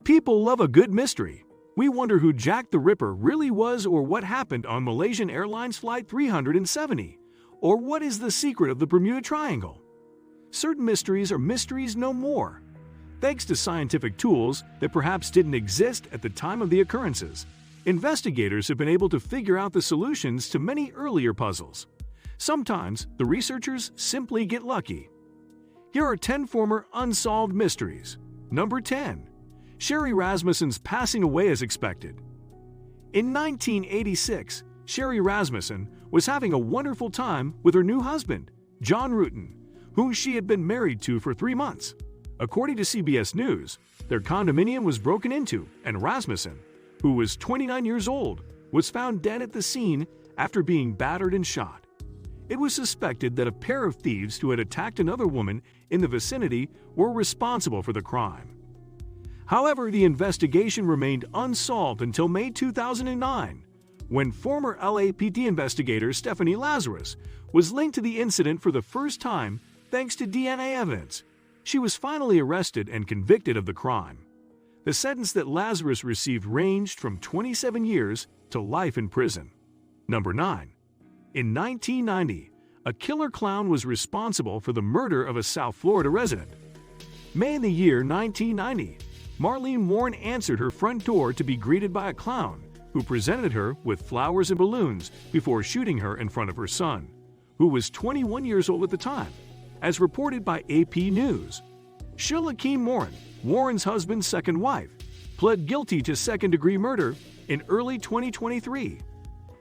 People love a good mystery. We wonder who Jack the Ripper really was, or what happened on Malaysian Airlines Flight 370, or what is the secret of the Bermuda Triangle. Certain mysteries are mysteries no more, thanks to scientific tools that perhaps didn't exist at the time of the occurrences. Investigators have been able to figure out the solutions to many earlier puzzles. Sometimes the researchers simply get lucky. Here are 10 former unsolved mysteries. Number 10. Sherry Rasmussen's passing away as expected. In 1986, Sherry Rasmussen was having a wonderful time with her new husband, John Rutten, whom she had been married to for 3 months. According to CBS News, their condominium was broken into, and Rasmussen, who was 29 years old, was found dead at the scene after being battered and shot. It was suspected that a pair of thieves who had attacked another woman in the vicinity were responsible for the crime. However, the investigation remained unsolved until May 2009, when former LAPD investigator Stephanie Lazarus was linked to the incident for the first time thanks to DNA evidence. She was finally arrested and convicted of the crime. The sentence that Lazarus received ranged from 27 years to life in prison. Number 9. In 1990, a killer clown was responsible for the murder of a South Florida resident. May in the year 1990, Marlene Warren answered her front door to be greeted by a clown who presented her with flowers and balloons before shooting her in front of her son, who was 21 years old at the time, as reported by AP News. Sheila Keene Warren, Warren's husband's second wife, pled guilty to second-degree murder in early 2023.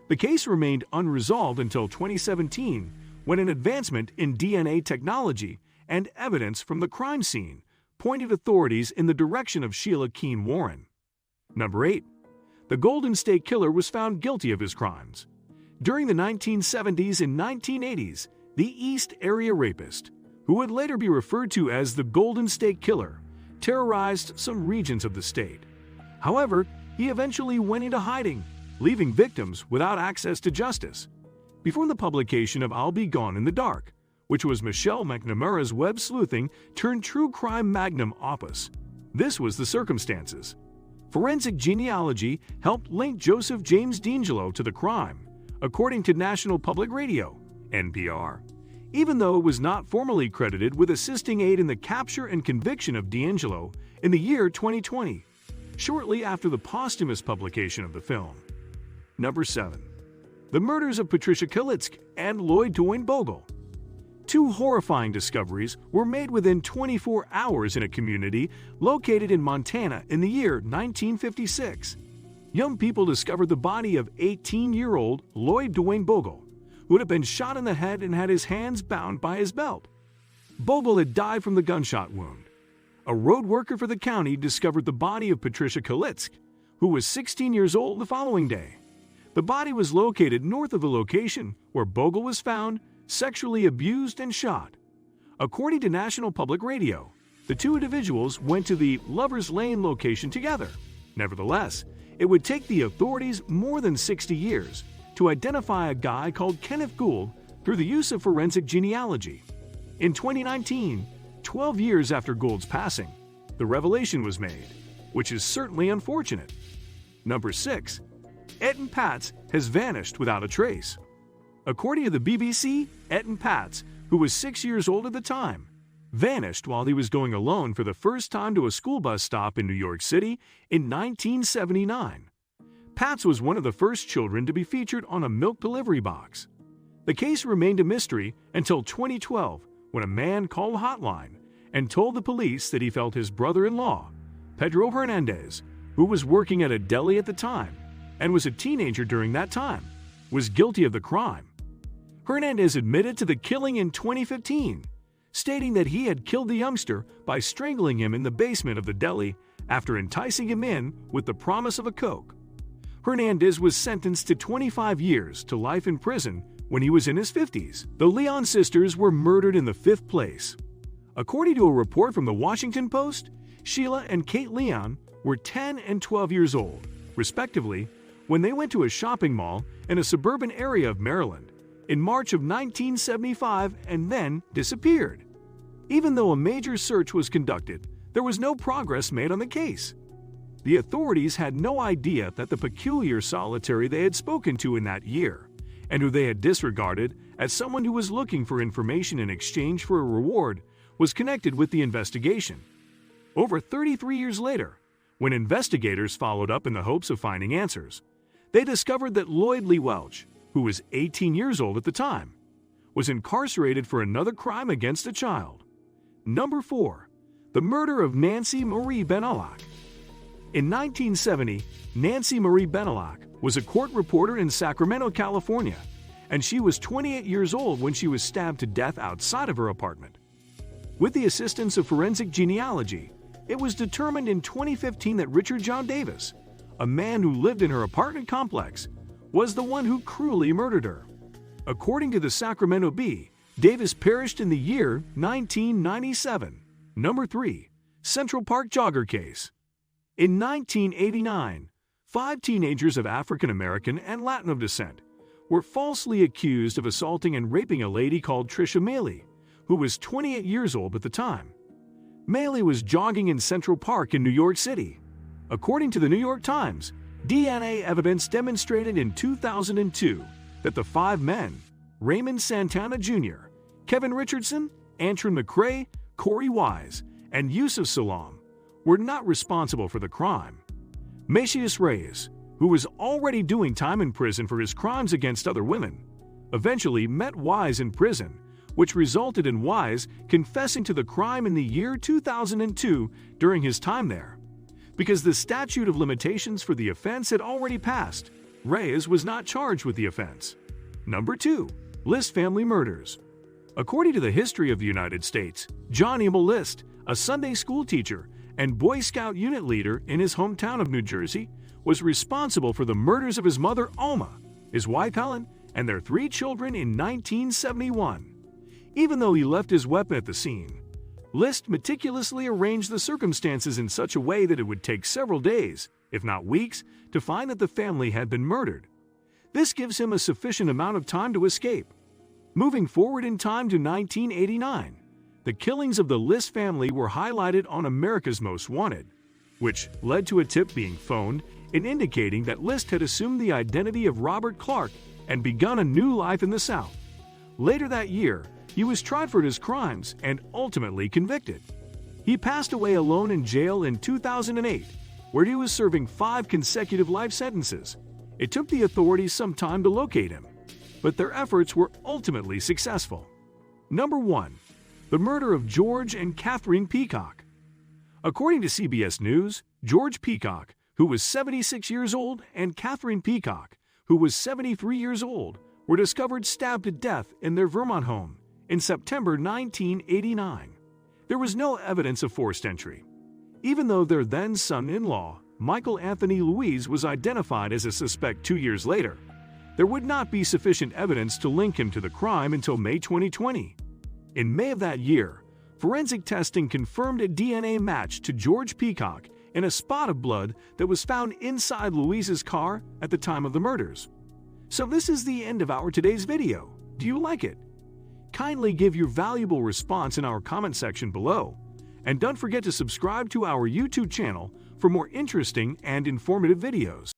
The case remained unresolved until 2017, when an advancement in DNA technology and evidence from the crime scene pointed authorities in the direction of Sheila Keene Warren. Number 8. The Golden State Killer was found guilty of his crimes. During the 1970s and 1980s, the East Area Rapist, who would later be referred to as the Golden State Killer, terrorized some regions of the state. However, he eventually went into hiding, leaving victims without access to justice. Before the publication of I'll Be Gone in the Dark, which was Michelle McNamara's web-sleuthing turned true crime magnum opus, this was the circumstances. Forensic genealogy helped link Joseph James D'Angelo to the crime, according to National Public Radio, NPR. Even though it was not formally credited with assisting aid in the capture and conviction of D'Angelo in the year 2020, shortly after the posthumous publication of the film. Number 7. The murders of Patricia Kalitzk and Lloyd Dwayne Bogle. Two horrifying discoveries were made within 24 hours in a community located in Montana in the year 1956. Young people discovered the body of 18-year-old Lloyd Dwayne Bogle, who had been shot in the head and had his hands bound by his belt. Bogle had died from the gunshot wound. A road worker for the county discovered the body of Patricia Kalitzk, who was 16 years old the following day. The body was located north of the location where Bogle was found, sexually abused and shot. According to National Public Radio, the two individuals went to the Lover's Lane location together. Nevertheless, it would take the authorities more than 60 years to identify a guy called Kenneth Gould through the use of forensic genealogy. In 2019, 12 years after Gould's passing, the revelation was made, which is certainly unfortunate. Number 6. Eton Patz has vanished without a trace. According to the BBC, Eton Patz, who was 6 years old at the time, vanished while he was going alone for the first time to a school bus stop in New York City in 1979. Patz was one of the first children to be featured on a milk delivery box. The case remained a mystery until 2012, when a man called Hotline and told the police that he felt his brother-in-law, Pedro Hernandez, who was working at a deli at the time and was a teenager during that time, was guilty of the crime. Hernandez admitted to the killing in 2015, stating that he had killed the youngster by strangling him in the basement of the deli after enticing him in with the promise of a Coke. Hernandez was sentenced to 25 years to life in prison when he was in his 50s. The Leon sisters were murdered in the 5th place. According to a report from the Washington Post, Sheila and Kate Leon were 10 and 12 years old, respectively, when they went to a shopping mall in a suburban area of Maryland in March of 1975 and then disappeared. Even though a major search was conducted, there was no progress made on the case. The authorities had no idea that the peculiar solitary they had spoken to in that year, and who they had disregarded as someone who was looking for information in exchange for a reward, was connected with the investigation. Over 33 years later, when investigators followed up in the hopes of finding answers, they discovered that Lloyd Lee Welch, who was 18 years old at the time, was incarcerated for another crime against a child. Number 4. The murder of Nancy Marie Benelak. In 1970, Nancy Marie Benelak was a court reporter in Sacramento, California, and she was 28 years old when she was stabbed to death outside of her apartment. With the assistance of forensic genealogy, it was determined in 2015 that Richard John Davis, a man who lived in her apartment complex, was the one who cruelly murdered her. According to the Sacramento Bee, Davis perished in the year 1997. Number 3. Central Park Jogger Case. In 1989, 5 teenagers of African American and Latino descent were falsely accused of assaulting and raping a lady called Tricia Maley, who was 28 years old at the time. Maley was jogging in Central Park in New York City. According to the New York Times, DNA evidence demonstrated in 2002 that the 5 men, Raymond Santana Jr., Kevin Richardson, Antron McCray, Corey Wise, and Yusuf Salam, were not responsible for the crime. Macias Reyes, who was already doing time in prison for his crimes against other women, eventually met Wise in prison, which resulted in Wise confessing to the crime in the year 2002 during his time there. Because the statute of limitations for the offense had already passed, Reyes was not charged with the offense. Number 2. List family murders. According to the history of the United States, John Emil List, a Sunday school teacher and Boy Scout unit leader in his hometown of New Jersey, was responsible for the murders of his mother Alma, his wife Helen, and their 3 children in 1971. Even though he left his weapon at the scene, List meticulously arranged the circumstances in such a way that it would take several days, if not weeks, to find that the family had been murdered. This gives him a sufficient amount of time to escape. Moving forward in time to 1989, the killings of the List family were highlighted on America's Most Wanted, which led to a tip being phoned and indicating that List had assumed the identity of Robert Clark and begun a new life in the South. Later that year, he was tried for his crimes and ultimately convicted. He passed away alone in jail in 2008, where he was serving 5 consecutive life sentences. It took the authorities some time to locate him, but their efforts were ultimately successful. Number 1. The murder of George and Catherine Peacock. According to CBS News, George Peacock, who was 76 years old, and Catherine Peacock, who was 73 years old, were discovered stabbed to death in their Vermont home in September 1989. There was no evidence of forced entry. Even though their then son-in-law, Michael Anthony Louise, was identified as a suspect 2 years later, there would not be sufficient evidence to link him to the crime until May 2020. In May of that year, forensic testing confirmed a DNA match to George Peacock in a spot of blood that was found inside Louise's car at the time of the murders. So this is the end of our today's video. Do you like it? Kindly give your valuable response in our comment section below. And don't forget to subscribe to our YouTube channel for more interesting and informative videos.